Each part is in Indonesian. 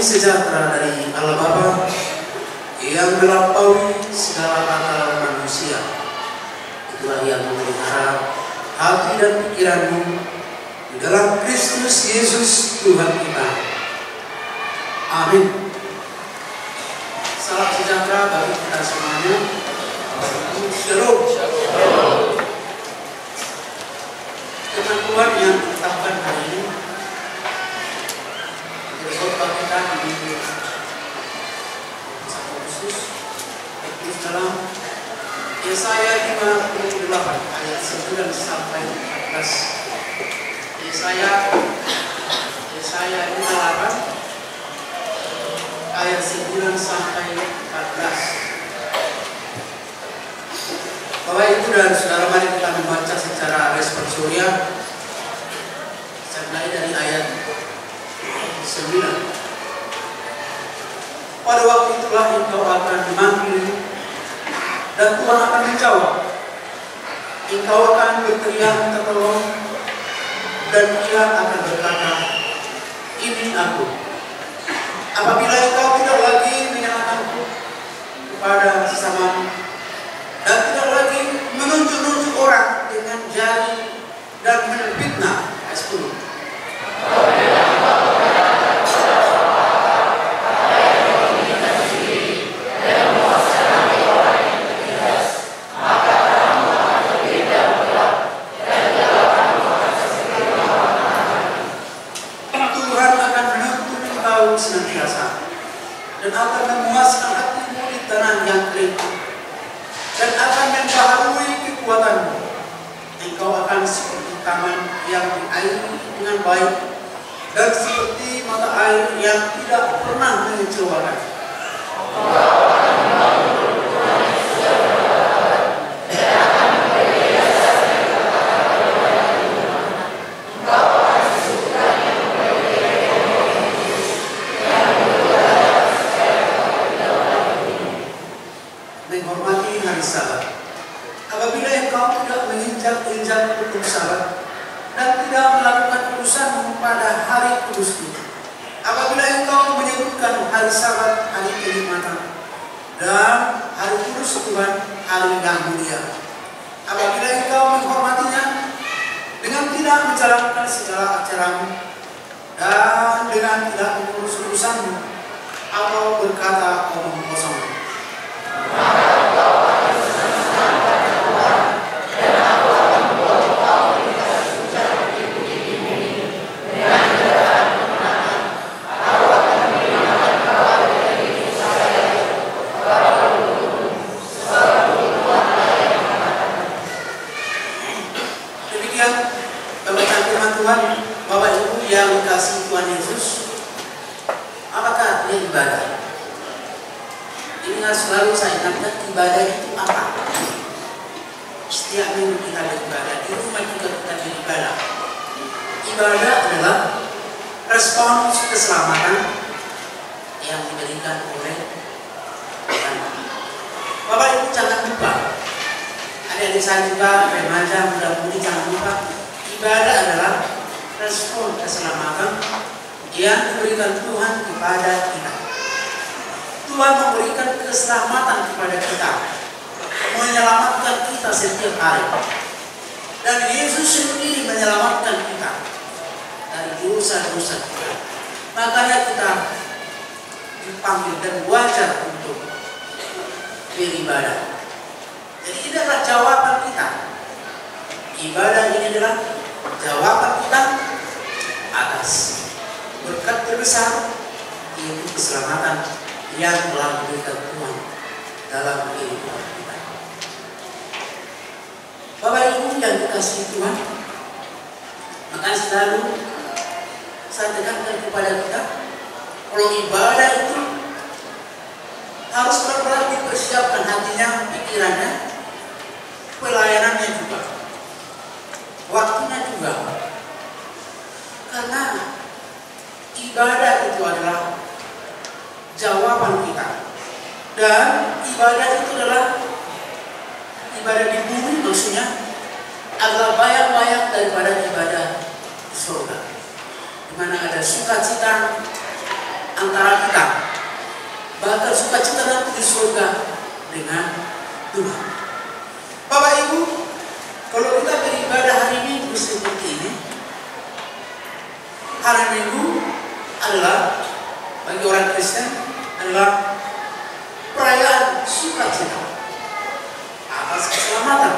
sejahtera dari Allah Bapa yang melampaui segala akal manusia, itulah yang memelihara hati dan pikiranmu di dalam Kristus Yesus Tuhan kita. Amin. Salam sejahtera bagi kita semuanya. Shalom. Firman Tuhan yang ditetapkan hari ini khotbah kita di 1 Agustus tertulis dalam Yesaya 58 ayat 9 sampai 14. Yesaya 58 ayat 9 sampai 14. Bapak Ibu dan Saudara, mari kita membaca secara responsorial. Saya mulai dari ayat 9. Pada waktu itulah engkau akan dimanggil dan Tuhan akan menjawab. Engkau akan berteriak minta tolong dan Dia akan berkata, ini aku. Apabila engkau tidak lagi menyalahkanku kepada sesamamu dan tidak lagi menunjuk-nunjuk orang dengan jari dan menfitnah. Ayat 10. Senantiasa dan akan memuaskan hatimu di tanah yang kering dan akan membaharui kekuatanmu. Engkau akan seperti taman yang diairi dengan baik dan seperti mata air yang tidak pernah mengecewakan. Menghormati hari Sabat. Apabila engkau tidak menginjak-injak hukum Sabat dan tidak melakukan urusanmu pada hari kudus itu. Apabila engkau menyebutkan hari Sabat hari kenikmatan dan hari kudus Tuhan hari yang mulia. Apabila engkau menghormatinya dengan tidak menjalankan segala acaramu dan dengan tidak mengurus urusanmu atau berkata omong kosong. Demikian pembacaan firman Tuhan. Bapak Ibu yang dikasihi Tuhan Yesus, apakah artinya ibadah? Ini selalu saya ingatkan, ibadah itu apa? Setiap minggu kita beribadah, di rumah juga kita beribadah. Ibadah adalah respons keselamatan yang diberikan oleh Tuhan. Bapak Ibu jangan lupa, adik-adik saya juga, remaja, muda-mudi jangan lupa, ibadah adalah respons keselamatan yang diberikan Tuhan kepada kita. Tuhan memberikan keselamatan kepada kita, menyelamatkan kita setiap hari. Dan Yesus sendiri menyelamatkan kita dari dosa-dosa kita. Makanya kita dipanggil dan wajar untuk beribadah. Jadi ini adalah jawaban kita. Ibadah ini adalah jawaban kita atas berkat terbesar, yaitu keselamatan yang telah diberikan Tuhan dalam kehidupan kita. Bapak Ibu yang dikasihi Tuhan, maka selalu saya tekankan kepada kita, kalau ibadah itu harus benar-benar dipersiapkan hatinya, pikirannya, pelayanannya juga, waktunya juga. Karena ibadah itu adalah jawaban kita. Dan ibadah itu adalah ibadah di bumi, maksudnya adalah bayang-bayang daripada ibadah di surga, di mana ada sukacita, antara kita. Bahkan sukacita nanti di surga dengan Tuhan. Bapak Ibu, kalau kita beribadah hari Minggu seperti ini, hari Minggu adalah bagi orang Kristen adalah perayaan sukacita atas keselamatan.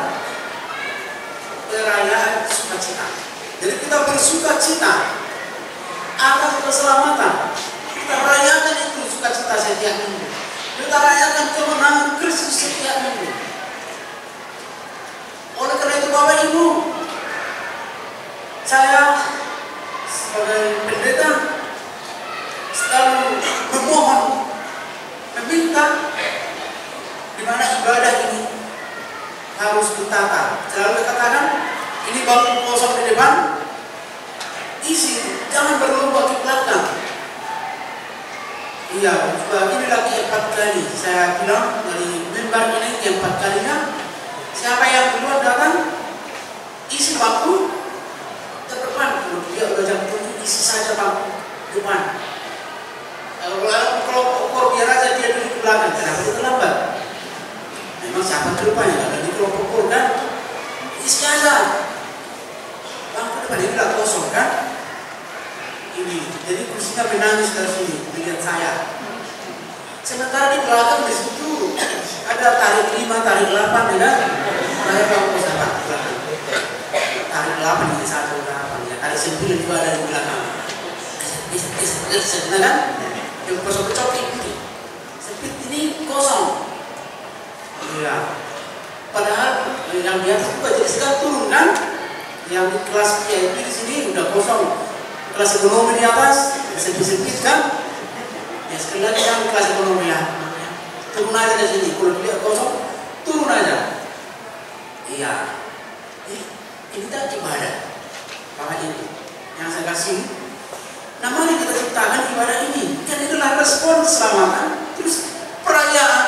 Perayaan sukacita. Jadi kita bersukacita atas keselamatan. Kita rayakan itu sukacita setiap minggu. Kita rayakan kemenangan Kristus setiap minggu. Oleh karena itu Bapak Ibu, saya sebagai pendeta selalu memohon, meminta di mana ibadah ini harus ditata. Selalu katakan, ini bangku kosong di depan, isi, jangan berlomba ke belakang. Iya, ini lagi 4 kali saya bilang dari mimbar ini yang 4 kalinya. Siapa yang duluan datang, isi bangku ke depan. Kalau dia udah jam 7, isi saja bangku depan. Kalau ukur biar aja dia duduk di belakang, kenapa dia terlambat? Memang siapa terlupanya? Kalau di kelompok ukur kan, isi aja bangku depan ini udah kosong kan? Ini, jadi kursinya menangis dari sini, melihat saya. Sementara di belakang di situ ada tarik 5, tarik 8 ya kan? Saya bangku kosong tarik 8 ini 1, 8 ya, tarik 9 juga ada di belakang. Bisa kan? Yang kosong kecoki ini, sempit ini kosong. Iya. Padahal yang di atas juga jadi sekarang turun kan? Yang di kelas VIP di sini udah kosong. Kelas ekonomi di atas sempit-sempit kan? Ya sekali lagi yang di kelas ekonomi ya. Turun aja dari sini. Kalau dilihat kosong, turun aja. Iya. Ini tak ibadah. Bapak Ibu yang saya kasih. Nah, mari kita ciptakan ibadah ini. Kan itulah respon keselamatan. Terus perayaan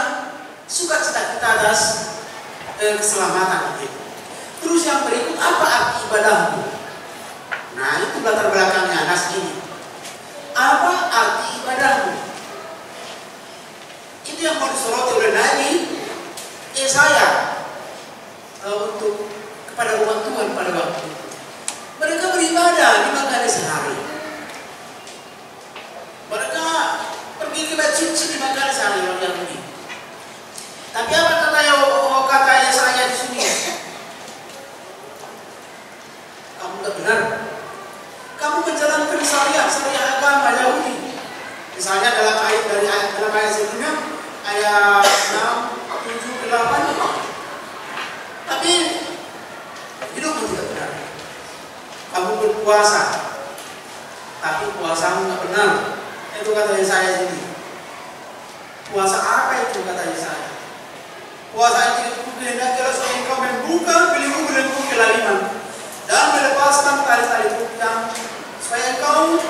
sukacita kita atas keselamatan itu. Terus yang berikut, apa arti ibadahmu? Nah, itu latar belakangnya nas ini. Apa arti ibadahmu? Itu yang mau disoroti oleh Nabi Yesaya untuk kepada umat Tuhan pada waktu itu. Mereka beribadah 5 kali sehari. Mereka pergi ke masjid 5 kali sehari orang Yahudi. Tapi apa kata Yesaya di sini? Kamu tak benar. Kamu menjalankan syariat agama Yahudi. Misalnya dalam ayat sebelumnya ayat 6, 7, 8. Tapi hidupmu tidak benar. Kamu berpuasa, tapi puasamu tidak benar. Itu kata Yesaya ini. Puasa apa itu kata Yesaya? Puasa itu kehendaki Allah supaya engkau membuka belenggu-belenggu kelaliman dan melepaskan tali-tali yang supaya engkau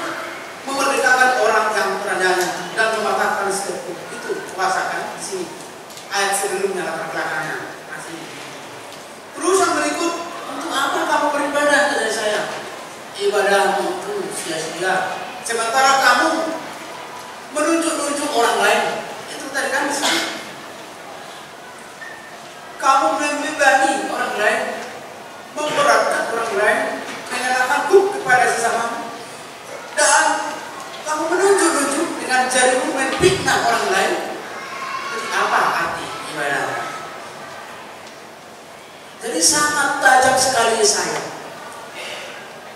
memerdekakan orang yang peranjanya dan mematahkan setiap itu. Puasa kan di sini ayat sebelumnya latar belakangnya masih. Terus yang berikut, untuk apa kamu beribadah kepada saya? Ibadahmu itu sia-sia. Sementara kamu menunjuk-nunjuk orang lain. Itu tadi kan di sini. Kamu membebani orang lain, memberatkan orang lain, mengenakan hukum kepada sesama, dan kamu menunjuk-nunjuk dengan jarimu memfitnah orang lain. Jadi apa arti ibadah? Jadi sangat tajam sekali saya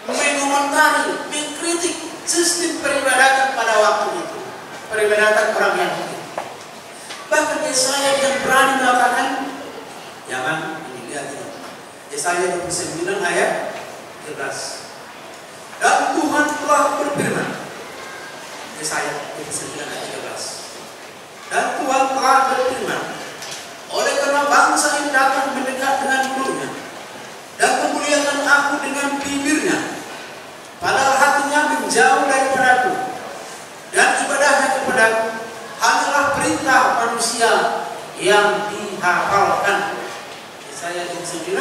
mengomentari, mengkritik sistem peribadatan pada waktu itu, peribadatan orang Yahudi. Bahkan Yesaya yang berani mengatakan, jangan ini lihat ini. Yesaya 29 ayat 13. Dan Tuhan telah berfirman. Yesaya 29 ayat 13. Dan Tuhan telah berfirman, oleh karena bangsa ini datang mendekat dengan mulutnya dan memuliakan aku dengan bibirnya, padahal hatinya menjauh daripadaku dan ibadahnya kepadaku hanyalah perintah manusia yang dihafalkan. Yesaya 29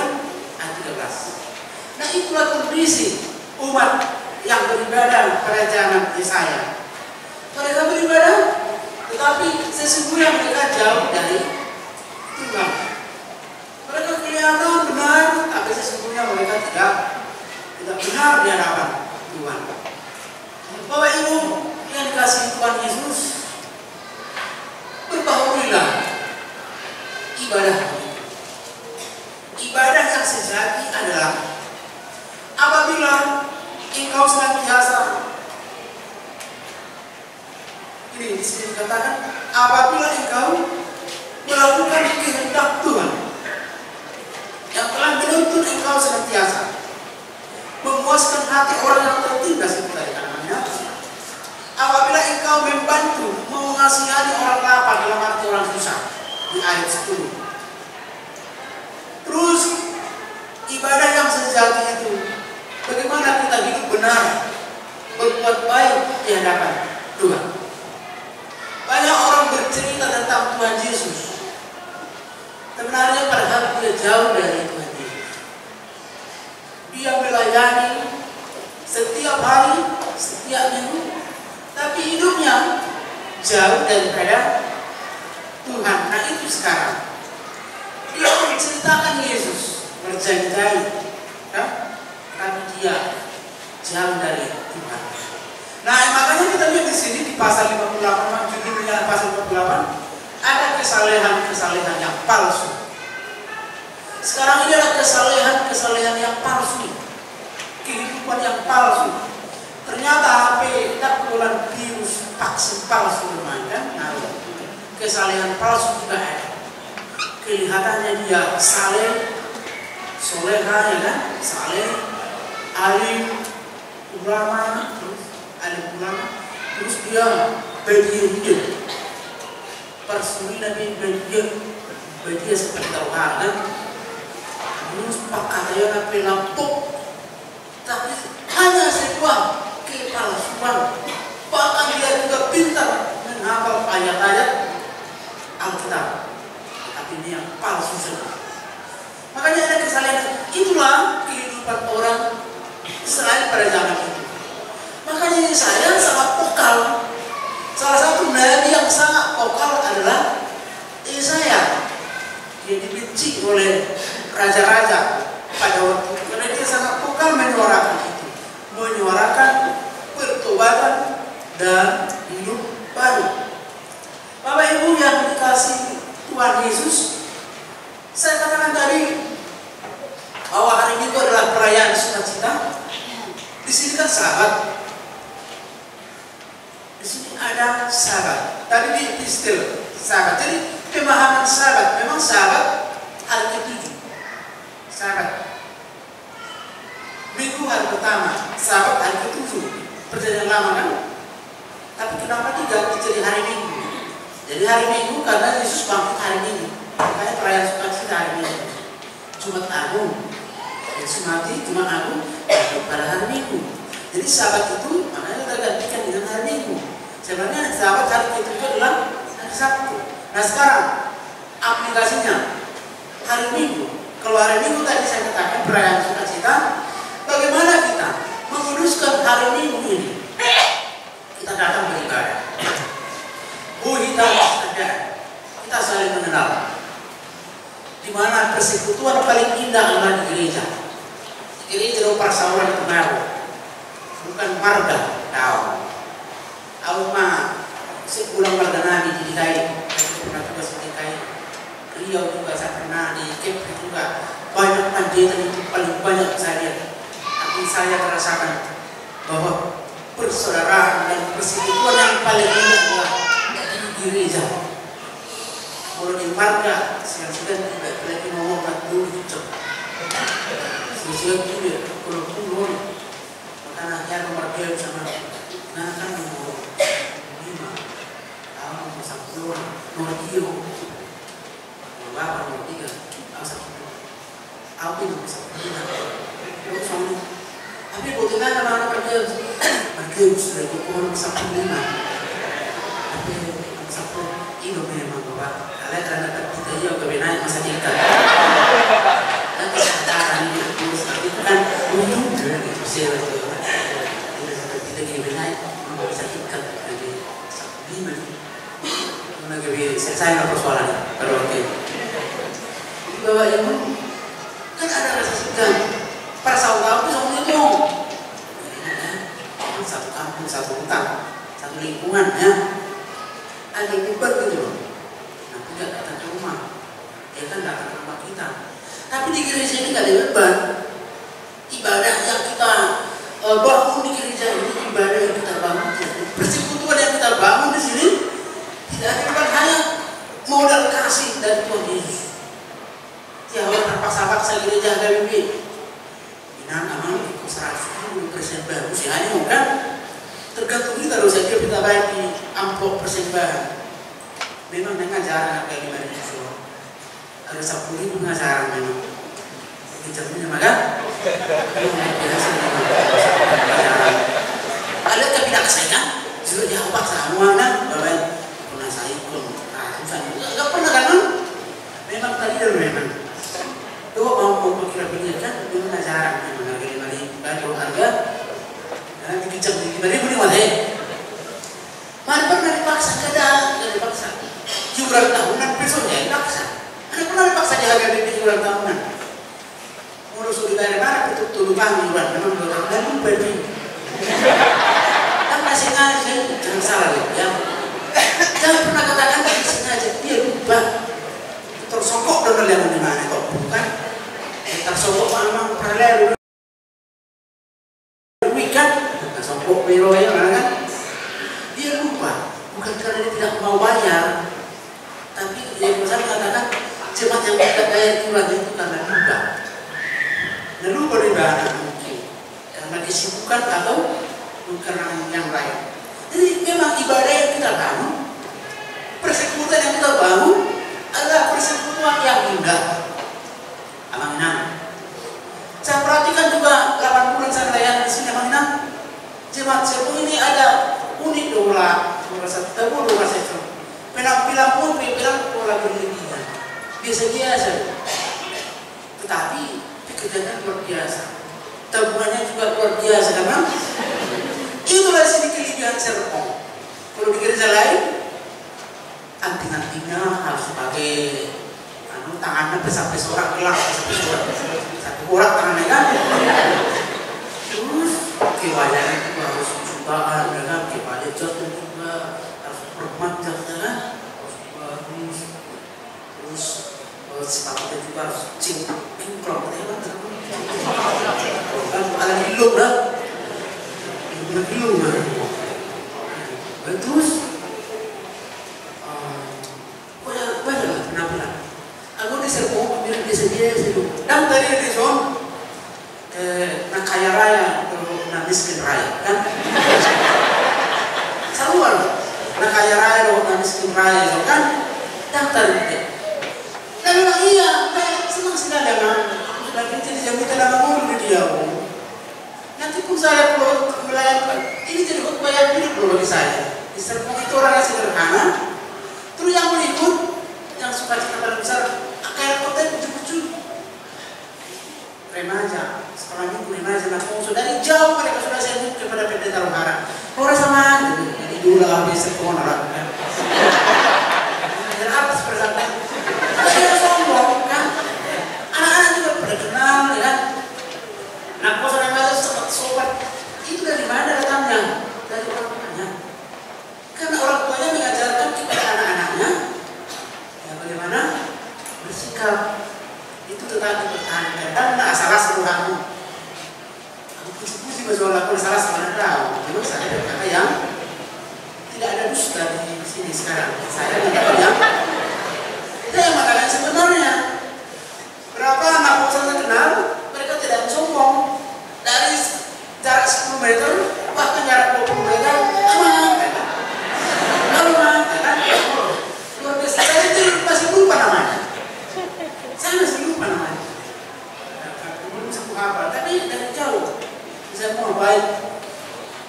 ayat 13. Nah, itulah kondisi umat yang beribadah pada zaman Yesaya. Mereka beribadah, tetapi sesungguhnya mereka jauh dari Tuhan. Mereka kelihatan benar, tapi sesungguhnya mereka tidak benar di hadapan Tuhan. Bapak Ibu yang dikasihi Tuhan Yesus, berbahagialah ibadah. Ibadah yang sejati adalah apabila engkau senantiasa, ini di sini dikatakan, apabila engkau melakukan kehendak Tuhan yang telah menuntun engkau senantiasa memuaskan hati orang yang tertindas dari tangannya, apabila engkau membantu mengasihani orang lapar dalam arti orang susah di ayat 10. Terus ibadah yang sejati itu bagaimana kita hidup benar, berbuat baik di hadapan Tuhan. Banyak orang bercerita tentang Tuhan Yesus, sebenarnya padahal dia jauh dari Tuhan Yesus. Dia melayani setiap hari, setiap minggu, tapi hidupnya jauh daripada Tuhan. Nah itu sekarang dia menceritakan Yesus berjanji-janji, tapi dia jauh dari Tuhan. Nah makanya kita lihat di sini di pasal 58, judulnya pasal 58, ada kesalehan yang palsu. Sekarang ini adalah kesalehan yang palsu, kehidupan yang palsu. Ternyata HP kita keluar virus vaksin palsu kan? Nah, kesalehan palsu juga ada. Kelihatannya dia saleh, soleha ya kan? Saleh, alim, ulama, terus dia berdiam, persuni Nabi berdiam seperti terhadap, terus pakaian pelampok, tapi hanya sebuah kepalsuan. Bahkan dia juga pintar menghafal ayat-ayat Alkitab, tapi ini yang palsu saja. Makanya ada kesalahan. Itulah kehidupan orang Israel pada zaman itu. Makanya saya sangat vokal. Salah satu nabi yang sangat vokal adalah Yesaya. Dia dibenci oleh raja-raja pada waktu itu karena dia sangat vokal menyuarakan itu, menyuarakan pertobatan dan hidup baru. Bapak Ibu yang dikasihi Tuhan Yesus, saya katakan tadi bahwa hari ini itu adalah perayaan sukacita. Di sini kan Sabat. Di sini ada Sabat. Tadi di istilah Sabat. Jadi pemahaman Sabat, memang Sabat hari ke-7. Sabat. Minggu hari pertama, Sabat hari ke-7. Perjanjian lama kan? Tapi kenapa tidak jadi hari Minggu? Jadi hari Minggu karena Yesus bangkit hari Minggu. Makanya perayaan sukacita hari Minggu. Jumat Agung. Yesus mati, Jumat Agung pada hari Minggu. Jadi Sabat itu makanya tergantikan dengan hari Minggu. Sebenarnya Sabat hari ke-7 adalah hari Sabtu. Nah sekarang aplikasinya hari Minggu. Kalau hari Minggu tadi saya katakan perayaan sukacita, bagaimana kita menguduskan hari Minggu ini? Kita datang beribadah. Kita saling mengenal. Di mana persekutuan paling indah adalah di gereja. Di gereja ada persaudaraan itu baru, bukan marga. Tahu mah sepulang marga Nabi di DKI, saya pernah tugas di DKI. Riau juga saya pernah di Kep juga. Banyak pendeta itu paling banyak saya lihat. Tapi saya merasakan bahwa persaudaraan dan persekutuan yang paling indah adalah di gereja. Kalau di marga, saya tidak lagi ngomong dulu itu. Saya juga kalau pun karena dia nomor 2 sama, nah kan nomor 5, nomor 10, nomor 3, nomor 8, nomor 3, nomor 1, aku nomor 10, nomor 1. Tapi bagaimana nama kerja sudah nomor 15. Tapi nomor 10 itu memang bapak. Karena kita juga kebenaran masa tingkat. Nanti sekarang itu kan untung kita kebenaran masa tingkat. Lima. Mana kebi selesai nggak persoalannya pada waktu itu. Di bawah yang kan ada rasa segan. Para saudara itu sama ngomong. Satu kampung, satu hutan, satu lingkungan ya. Ada beban gitu loh. Nah, tidak datang ke rumah. Dia kan datang ke rumah kita. Tapi di gereja ini nggak ada beban. Ibadah yang kita bangun di gereja ini, ibadah yang kita bangun, persekutuan yang kita bangun di sini, tidak ada beban, hanya modal kasih dari Tuhan Yesus. Tiada terpaksa-paksa gereja HKBP. Inang aman ikut 100% baru sih hanya bukan tergantung kita loh saja kita bayar di amplop persembahan. Memang dengan jarang kayak gimana itu. Ada 10.000 nggak jarang memang. Bicaranya maka ada tapi tidak kesayang sudah dihampak semua kan bahwa pernah saya pun nggak pernah kan memang tadi dan memang tuh mau kira-kira kan memang jarang memang harga harga nanti dicek di 5.000 nih wajah mana pernah dipaksa nggak dipaksa iuran tahunan besoknya dipaksa ada pernah dipaksa di harga BP iuran tahunan ngurus dari mana betul-betul kami iuran memang belum dan berarti kan masih ngaji jangan salah ya jangan pernah katakan masih ngaji dia lupa tersokok dengan yang di mana kok bukan tersokok memang paralel kan tersokok biro ya kan dia lupa bukan karena dia tidak mau bayar tapi dia misalnya katakan jemaat yang tidak bayar iuran itu karena lupa dan lupa di mana mungkin karena kesibukan atau karena yang lain. Jadi memang ibadah yang kita bangun, persekutuan yang kita bangun adalah persekutuan yang indah. Abang Inang, saya perhatikan juga 8 bulan saya layani di sini, Abang Inang. Jemaat Serpong ini ada unik dola, dola itu. Penampilan pun penampilan dola berlebihan, biasa-biasa. Tetapi pekerjaan luar biasa, tabungannya juga luar biasa, kan? Itulah sini kelebihan Serpong. Kalau di gereja lain, anting-antingnya harus pakai tangannya sampai seorang gelap, sampai satu orang tangannya kan. Terus kewajahnya juga harus jutaan, kan? Kewajah jatuh juga harus bermanjat, kan? Harus bagus. Terus sepatunya juga harus cingkrong, kan? Ada hidup dah. Terus banyak penampilan. Aku di Serpong biar biasa-biasa dulu. Dan tadi di zon nak kaya raya atau nak miskin raya kan? Saluan nak kaya raya atau nak miskin raya kan? Daftar itu. Dan memang iya, senang sekali dengan aku sudah kerja di Jambi dalam mobil di dia. Nanti pun saya perlu melayani ini jadi khutbah yang mirip loh bagi saya. Di Serpong itu orang yang sederhana, terus yang berikut yang suka cita paling besar kayak kota bucu-bucu remaja, sekolah minggu remaja, nah dari jauh mereka sudah sibuk kepada PT Taruhara. Orang sama jadi dulu habis Serpong orang kan. Dan apa seperti itu? Saya sombong kan, anak-anak juga pada kenal kan. Nah, kalau remaja sobat itu dari mana datangnya? Dari orang tuanya. Karena orang tuanya mengajarkan kepada anak-anaknya ya bagaimana bersikap itu tetap dipertahankan dan tidak asal-asal Tuhanmu. Aku puji-puji bahwa aku salah sebenarnya tahu. Memang saya adalah kakak yang tidak ada dusta di sini sekarang. Saya adalah yang saya mengatakan sebenarnya berapa anak saya kenal mereka tidak sombong. Dari jarak 10 meter bahkan jarak 20 meter aman kan? Luar biasa. Saya itu masih lupa namanya. Saya masih lupa namanya. Belum sembuh apa, tapi dari jauh bisa mau baik.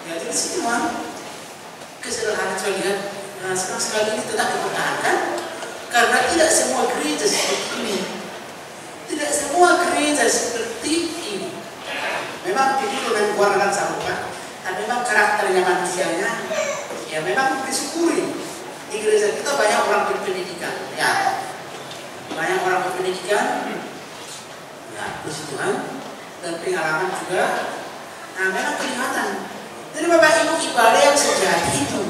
Ya jadi semua kesederhanaan saya lihat. Nah, senang sekali ini tetap dipertahankan karena tidak semua gereja seperti ini. Tidak semua gereja seperti ini. Memang ini dengan keluarga sahabat, tapi memang karakternya manusianya, ya memang disyukuri. di gereja kita banyak orang berpendidikan, ya, banyak orang berpendidikan, ya, puji Tuhan, dan pengalaman juga. Nah, memang kelihatan. Jadi Bapak Ibu, ibadah yang sejati itu,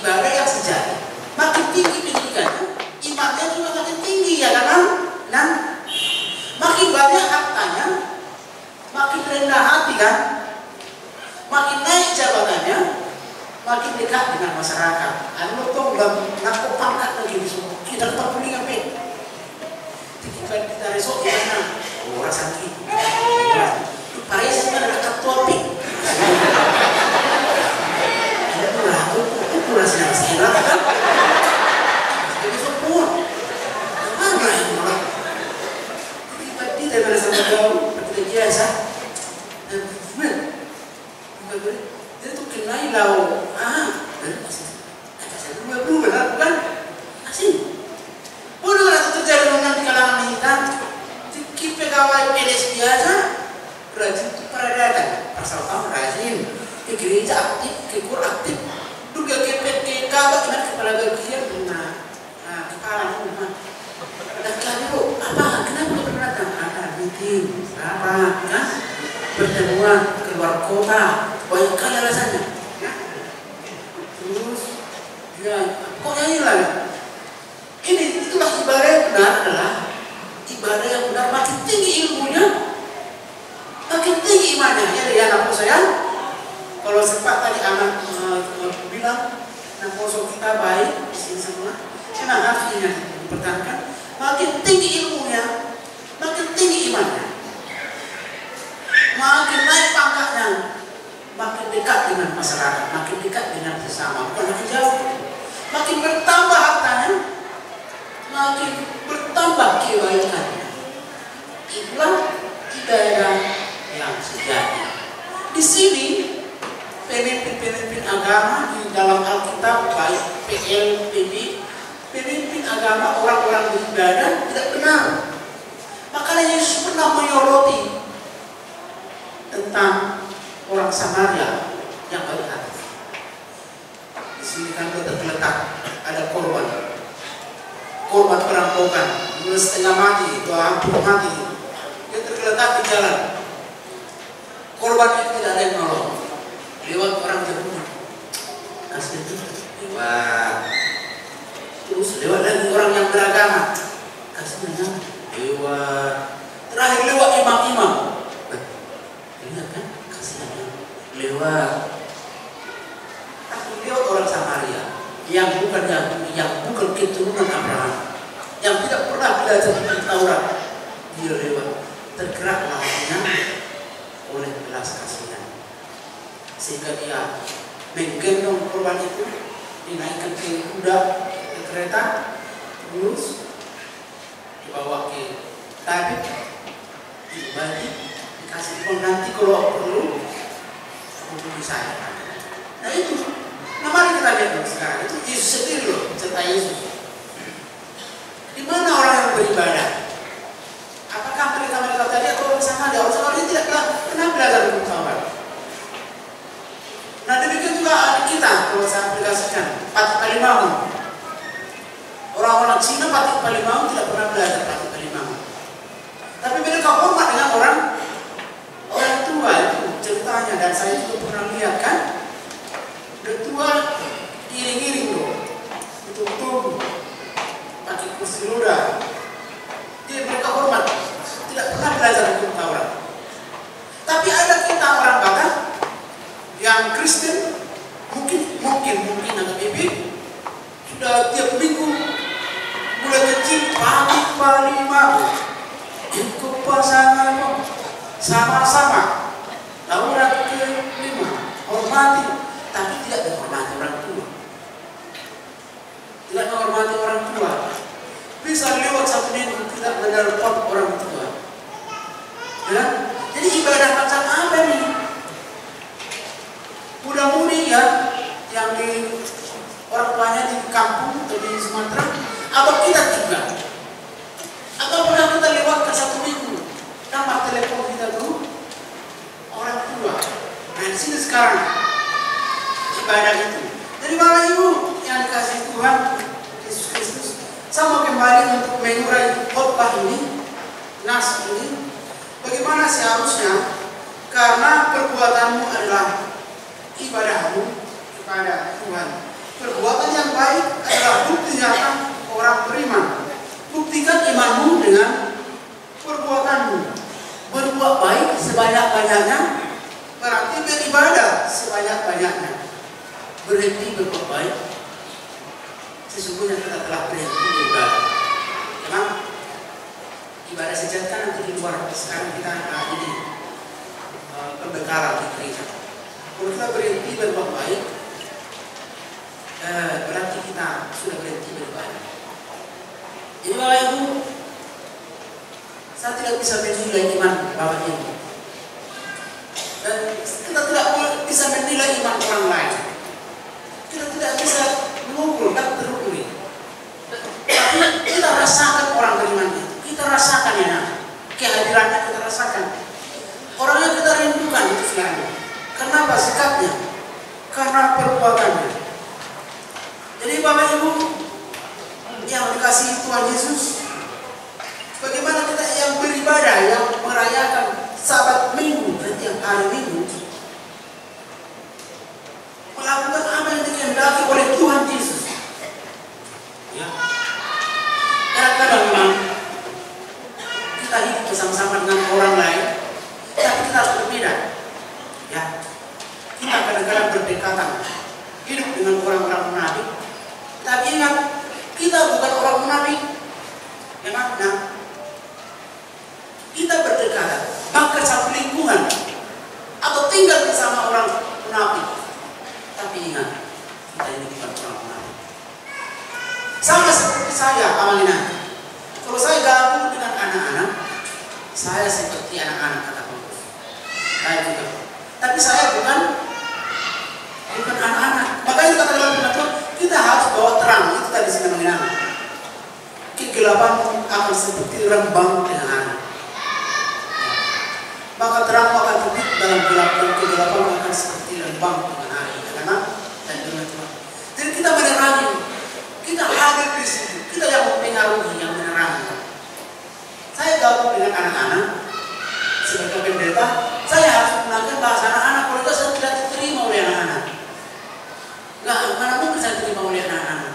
ibadah yang sejati, makin tinggi pendidikannya, imannya juga makin tinggi, ya kan? Dan makin banyak hartanya, makin rendah hati kan, makin naik jabatannya, makin dekat dengan masyarakat. Anu tuh nggak pangkat lagi di semua. Kita tetap punya apa? Kita besok gimana? Oh, rasa sakit. Pakai sebenarnya ketua pi. Ada pula aku rasa sakit kan? Jadi semua. Mana yang malah? Tidak merasa bergaul, tidak biasa. Dan jadi tuh kenai lau, ada satu belum benar bukan? Asing. Bodoh lah terjadi di kalangan kita. Kita pegawai PNS biasa, rajin itu peradaban, asal kamu rajin, ke gereja aktif, ke kur aktif, juga ke PKK, bahkan kepala bagian, kepala rumah. Dan kalau apa? Kenapa belum datang? Ada meeting, apa? Kan? Pertemuan keluar kota, banyak kali alasannya. Terus, ya, kok nyanyi lagi? Itulah ibadah yang benar adalah ibadah yang benar, makin tinggi ilmunya, makin tinggi imannya. Ya, anakku sayang, kalau sempat tadi anak bilang, anak musuh kita baik, di sini semua, semangat ini dipertahankan. Makin tinggi ilmunya, makin tinggi imannya, makin naik pangkatnya, makin dekat dengan masyarakat, makin dekat dengan sesama, bukan makin jauh, makin bertambah hartanya, makin bertambah kebaikannya. Itulah ibadah yang sejati. Di sini pemimpin-pemimpin agama di dalam Alkitab, baik PL, PB, pemimpin agama, orang-orang beribadah tidak benar. Makanya Yesus pernah menyoroti tentang orang Samaria yang baik hati. Di sini kan terletak ada korban perampokan, dua setengah mati, dua hampir mati. Dia tergeletak di jalan. Korban itu tidak ada yang nolong. Lewat orang Yahudi, kasih itu lewat. Terus lewat lagi orang yang beragama, kasih lewat. Terakhir lewat imam-imam. Lihat kan, kasih lewat. Tapi lewat orang Samaria yang bukan Yahudi, yang bukan keturunan Abraham, yang tidak pernah belajar tentang Taurat, dia lewat. Tergeraklah hatinya oleh belas kasihan, sehingga dia menggendong korban itu, dinaikkan ke kuda, ke kereta, terus dibawa ke tabib, dibagi, dikasih pengganti kalau perlu untuk bisa. Nah itu, mari kita lihat sekarang itu Yesus sendiri loh, cerita Yesus. Di mana orang yang beribadah? Apakah mereka tadi atau orang Samaria? Orang Samaria tidak pernah belajar hukum Taurat. Nah demikian juga kita, kalau saya aplikasikan Patik Palimangu. Orang-orang Cina Patik Palimangu tidak pernah belajar Patik Palimangu. Tapi mereka hormat dengan orang tua itu ceritanya, dan saya juga pernah lihat kan, udah tua iring-iring loh, betul-betul pakai kursi roda. Jadi mereka hormat, tidak pernah belajar hukum Taurat. Tapi ada kita orang Batak yang Kristen, mungkin agak bibit, sudah tiap minggu mulai kecil Patik Palimangu, ikut pasangan sama-sama Taurat ke-5, hormati, tapi tidak menghormati orang tua. Tidak menghormati orang tua. Bisa lewat satu minggu tidak menelpon orang tua. Ya? Jadi ibadah macam apa nih? Mudah-mudi ya, yang di orang tuanya di kampung atau di Sumatera, atau kita juga. Atau pernah kita lewatkan satu minggu, nama telepon kita dulu orang tua. Nah di sini sekarang ibadah itu. Jadi Bapak Ibu, yang dikasih Tuhan Yesus Kristus, saya mau kembali untuk mengurai khotbah ini, nas ini. Bagaimana seharusnya, karena perbuatanmu adalah ibadahmu kepada Tuhan. Perbuatan yang baik adalah bukti nyata orang beriman. Buktikan imanmu dengan perbuatanmu. Berbuat baik sebanyak-banyaknya berarti beribadah sebanyak-banyaknya. Berhenti berbuat baik, sesungguhnya kita telah berhenti beribadah. Memang ibadah sejati kan nanti di luar. Sekarang kita ini pembekalan di gereja. Kalau kita berhenti berbuat baik, berarti kita sudah berhenti beribadah. Jadi Bapak Ibu, saya tidak bisa menilai iman Bapak Ibu, dan kita tidak bisa menilai iman orang lain. Kita tidak bisa mengukur dan terukur. Tapi kita rasakan orang beriman itu. Kita rasakan ya, kehadirannya kita rasakan. Orangnya kita rindukan itu sebenarnya. Kenapa sikapnya? Karena perbuatannya. Jadi Bapak Ibu yang dikasihi Tuhan Yesus, bagaimana kita yang beribadah, yang merayakan Sabat Minggu, setiap hari Minggu, melakukan apa yang dikehendaki oleh Tuhan Yesus. Ya. Kadang-kadang memang kita hidup bersama-sama dengan orang lain, tapi kita harus berbeda. Ya. Kita kadang-kadang berdekatan, hidup dengan orang-orang munafik. Tapi ingat, kita bukan orang munafik. Memang, kita berdekatan, bahkan satu lingkungan, atau tinggal bersama orang munafik. Tapi ingat, kita ini bukan orang munafik. Sama seperti saya awalnya. Kalau saya gabung dengan anak-anak, saya seperti anak-anak kata Paulus. Saya juga. Tapi saya bukan anak-anak. Makanya kata dalam firman Tuhan, kita harus bawa terang. Itu tadi saya mengenal. Kegelapan akan seperti rembang dengan anak. Maka terang akan terbit dalam gelap, dan kegelapan akan seperti rembang dengan anak. Karena dan dengan Tuhan. Jadi kita menerangi, kita hadir di situ, kita yang mempengaruhi, yang menerangi. Saya gabung dengan anak-anak sebagai pendeta, saya harus menggunakan bahasa anak-anak. Kalau itu saya tidak diterima oleh anak-anak. Nggak, mana mungkin saya diterima oleh anak-anak.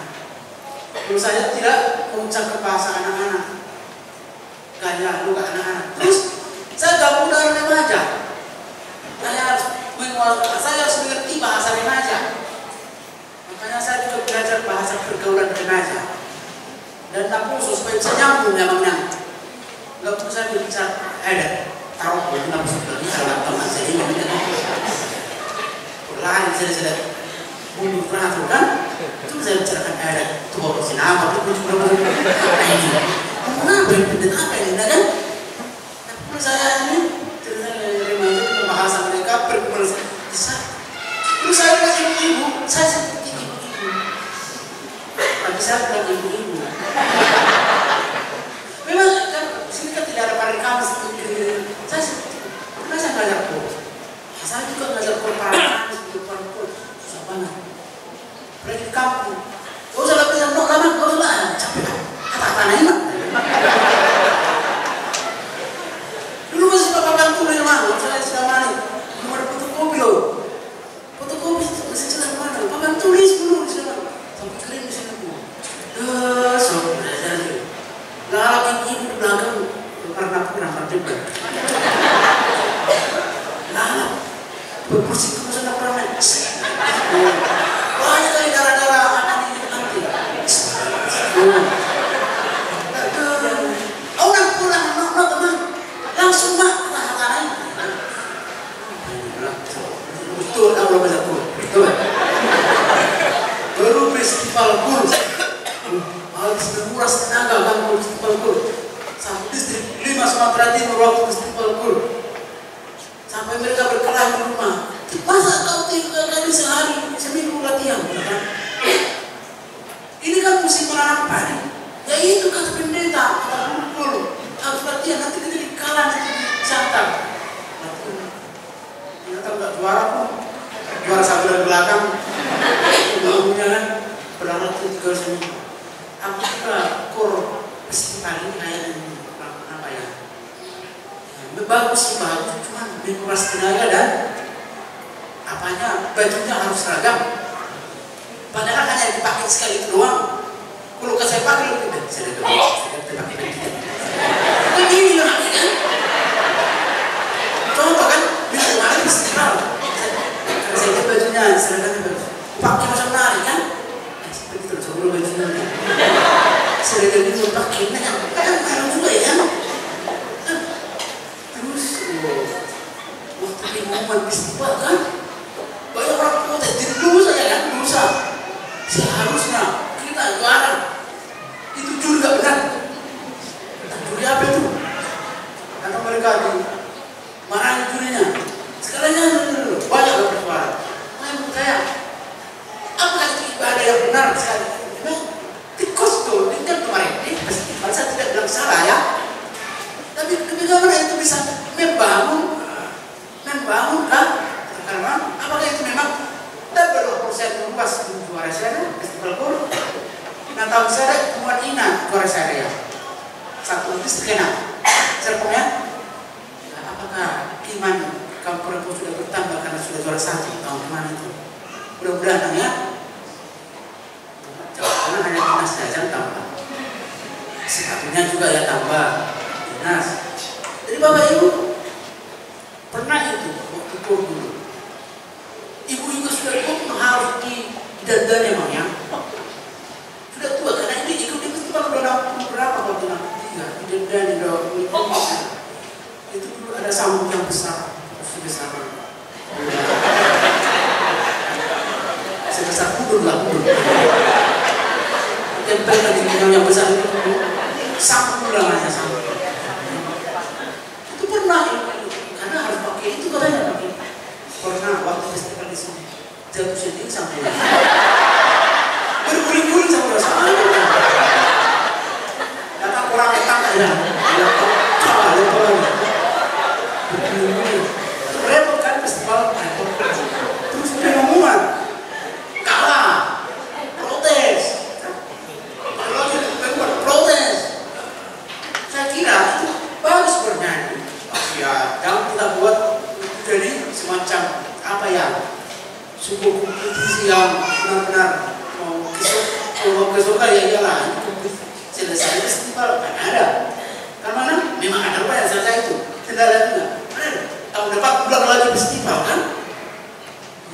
Kalau saya tidak mengucapkan bahasa anak-anak, gaya luka anak-anak. Terus saya gabung dengan remaja. Saya harus mengerti bahasa remaja. Makanya saya juga belajar bahasa pergaulan remaja. Dan tak perlu supaya bisa nyambung memangnya. Nggak perlu saya berbicara taruh buku nafsu lagi kalau teman saya ini perlahan saya mundur teratur kan. Itu saya bicarakan tuh bawa sini apa tuh kenapa ini kan? Tapi saya ini cerita dari remaja pembahasan mereka berkomunikasi. Terus saya kasih ibu, saya seperti ibu-ibu. Tapi saya bukan ibu-ibu. Memang kan sini kan tidak ada pada kami seperti saya seperti karena saya ngajar kok. Saya juga ngajar korporat seperti korporat susah banget. Berarti di kampung. Gak usah lagi yang lama, gak usah lah capek lah. Kata-kata ini mah. Dulu masih bapak bantu dari mana? Saya sudah mani. Belum ada fotokopi loh. Fotokopi masih jelas mana? Bapak tulis dulu di sana. Sampai kering di sana bu. So belajar dulu. Gak lagi ibu di belakang pernah berdebat. Nah, berkursi terus ada pernah. Banyak kali darah-darah akan hidup nanti. Orang pulang, teman langsung mak kata-kata betul, Allah banyak pun. Betul. Baru festival kur. Habis menguras tenaga kan festival kur. Sampai distrik 5 Sumatera Timur waktu festival kur. Sampai mereka berkelahi di rumah. Masa kau 3 kali sehari, seminggu latihan? Ini kan musim menanam padi. Ya itu kata pendeta, kata guru harus latihan, nanti kita dikalah, nanti dicatat. Ternyata nggak juara pun. Juara sampai dari belakang. Bangunnya kan, saudara tiga seminggu. Aku juga festival ini kayak apa ya? Bagus sih bagus, cuma menguras tenaga dan apanya bajunya harus seragam. Padahal hanya dipakai sekali itu doang. Kalau ke saya pakai lebih baik, saya pakai baik. Ini lah kan? Contoh kan, bisa kemarin festival. Kalau saya lihat bajunya seragam bagus, pakai macam nari kan? Seperti itu sebelum bajunya. Seragam itu pakai, kan mahal juga ya kan? Terus waktu di momen festival kan, banyak orang protes. Jadi dulu saya kan berusaha. Seharusnya kita juara. Itu juri gak benar. Juri apa itu? Karena mereka marahin jurinya. Sekalinya banyak yang bersuara. Saya percaya. Apakah itu ibadah yang benar sekali? Tikus tuh, ini kan kemarin. Festival saya tidak bilang salah ya. Tapi bagaimana itu bisa membangun kan? Karena apakah itu memang dan berapa persen luas juara saya festival Koro. Nah tahun saya temuan Ina juara saya satu itu terkena serpongnya. Nah, apakah iman kamu perempuan sudah bertambah karena sudah juara satu tahun kemarin itu? Mudah-mudahan ya. Karena hanya dinas saja tambah. Sepatunya juga ya tambah dinas. Jadi Bapak Ibu pernah itu waktu Koro dulu. Ibu juga sudah tua harus didandani emangnya. Sudah tua karena ini ikut festival udah 60 berapa kalau bilang 3 didandani udah itu dulu ada sambung yang besar sebesar kudung lah kudung. Yang pernah di yang besar itu sambung namanya sambung. Itu pernah karena harus pakai itu katanya pakai. Pernah waktu festival di sini jatuh sendiri sampai berguling-guling sampai sama datang orang datang aja berguling-guling repot kan festival repot terus pengumuman kalah protes kalau kita protes saya kira itu bagus bernyanyi ya jangan kita buat jadi semacam apa ya sebuah kompetisi yang benar-benar mau ke surga ya iyalah selesai festival kan ada karena memang ada apa yang selesai itu tidak ada juga tahun depan ulang lagi festival kan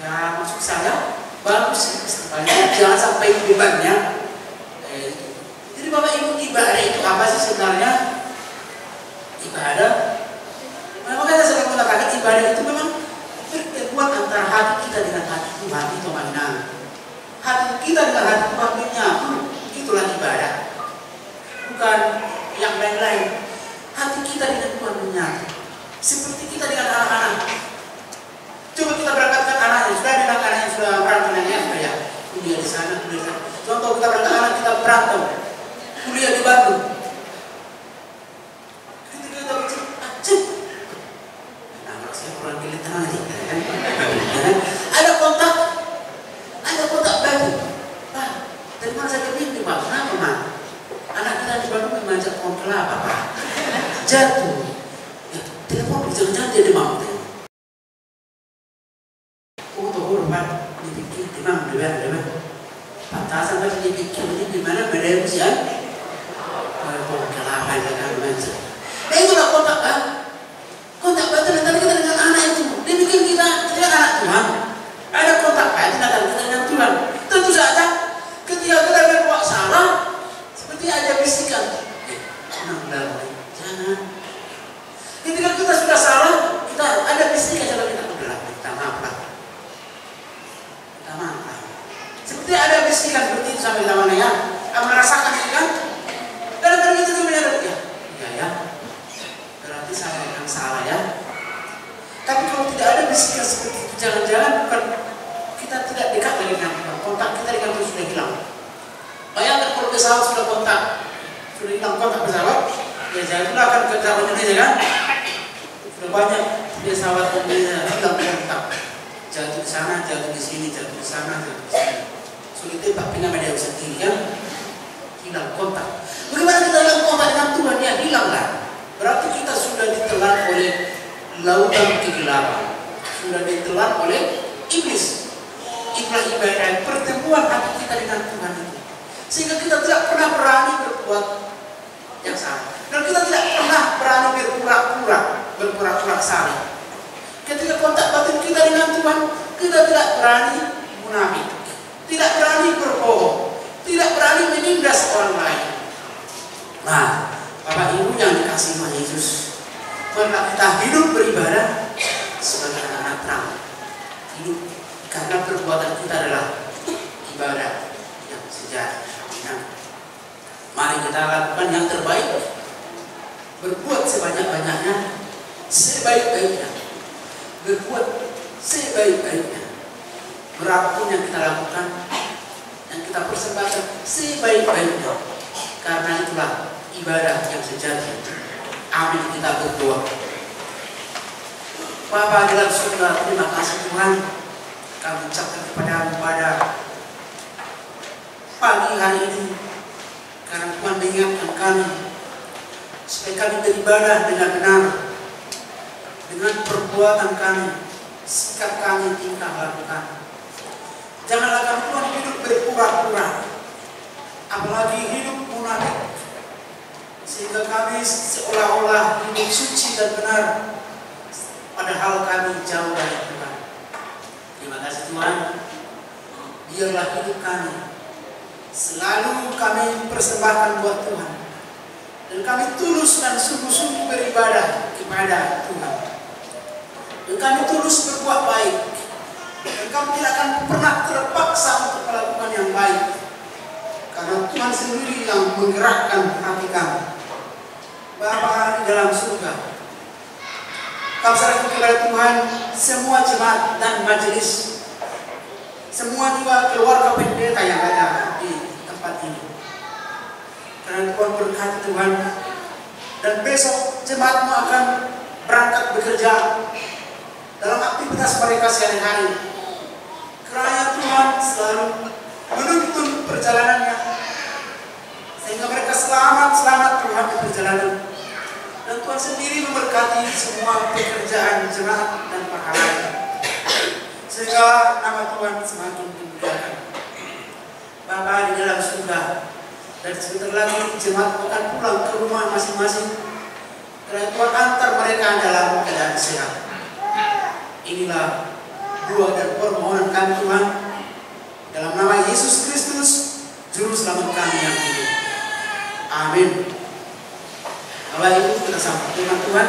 ya maksud saya bagus sih festivalnya jangan sampai bebannya jadi Bapak Ibu ibadah itu apa sih sebenarnya ibadah makanya saya sering mengatakan ibadah itu memang pertemuan antara hati kita dengan hati Tuhan itu mana hati kita dengan hati Tuhan menyatu itulah ibadah bukan yang lain-lain hati kita dengan Tuhan menyatu seperti kita dengan anak-anak coba kita berangkatkan anaknya sudah ada anak yang sudah berangkatnya sudah ya kuliah di sana kuliah di sana contoh kita berangkat anak kita berantem kuliah di Bandung ketika kita bercip orang gilitan aja ada kontak baju Pak dari mana saya kepingin Pak kenapa Pak anak kita di Bandung memajak pohon kelapa Pak jatuh ya telepon jangan dia demam tuh Pak dipikir demam patasan tadi dipikir ini gimana beda usia pohon kelapa ya kan macam nah itulah kontak Pak kontak batin antara kita dengan anak itu dia bikin kita anak Tuhan ada kontak batin antara kita dengan Tuhan tentu saja ketika kita berbuat salah seperti ada bisikan jangan ketika kita sudah salah kita ada bisikan kalau kita minta maaf seperti ada bisikan seperti itu sampai mana ya merasakan itu kan kadang-kadang kita juga menyadari ya berarti saya yang salah ya tapi kalau tidak ada bisikan seperti itu jangan-jangan bukan kita tidak dekat dengan Tuhan kontak kita dengan Tuhan sudah hilang bayangkan kalau pesawat sudah kontak sudah hilang kontak pesawat ya saya pula akan ke dalam Indonesia kan sudah banyak pesawat Indonesia hilang kontak jatuh di sana jatuh di sini jatuh di sana jatuh di sini Sulit tebak pinama dia bisa kiri kan? Hilang kontak. Bagaimana kita hilang kontak dengan Tuhan? Ya hilanglah. Berarti kita sudah ditelan oleh lautan kegelapan, sudah ditelan oleh iblis. Itulah ibadah pertemuan hati kita dengan Tuhan itu. Sehingga kita tidak pernah berani berbuat yang salah. Dan kita tidak pernah berani berpura-pura salah. Ketika kontak batin kita dengan Tuhan, kita tidak berani munafik, tidak berani berbohong, tidak berani menindas orang lain. Nah, Bapak Ibu yang dikasihi Tuhan Yesus, maka kita hidup beribadah sebagai anak-anak terang. Hidup karena perbuatan kita adalah ibadah yang sejati. Mari kita lakukan yang terbaik, berbuat sebanyak-banyaknya, sebaik-baiknya, berbuat sebaik-baiknya. Berapapun yang kita lakukan, yang kita persembahkan sebaik-baiknya, karena itulah ibadah yang sejati. Amin. Kita berdoa. Bapa dalam surga, terima kasih Tuhan, kami ucapkan kepadamu pada pagi hari ini, karena Tuhan mengingatkan kami supaya kami beribadah dengan benar, dengan perbuatan kami, sikap kami, tingkah laku kami. Janganlah kami Tuhan hidup berpura-pura, apalagi hidup munafik, sehingga kami seolah-olah hidup suci dan benar, padahal kami jauh dari Tuhan. Terima kasih Tuhan. Biarlah hidup kami selalu kami persembahkan buat Tuhan, dan kami tulus dan sungguh-sungguh beribadah kepada Tuhan, dan kami tulus berbuat baik, dan kami tidak akan pernah terpaksa untuk melakukan yang baik, karena Tuhan sendiri yang menggerakkan hati kami. Bapa di dalam surga, kami serahkan kepada Tuhan semua jemaat dan majelis, semua juga keluarga pendeta yang ada di tempat ini. Karena Tuhan berkati Tuhan, dan besok jemaatmu akan berangkat bekerja dalam aktivitas mereka sehari-hari. Kiranya Tuhan selalu menuntun perjalanannya, sehingga mereka selamat Tuhan di perjalanan. Dan Tuhan sendiri memberkati semua pekerjaan jemaat dan pahala, sehingga nama Tuhan semakin dimuliakan. Bapa di dalam surga, dan sebentar lagi jemaat akan pulang ke rumah masing-masing, karena Tuhan antar mereka dalam keadaan sehat. Inilah doa dan permohonan kami Tuhan, dalam nama Yesus Kristus, Juru Selamat kami yang hidup. Amin. Bapak Ibu, kita sambut firman Tuhan.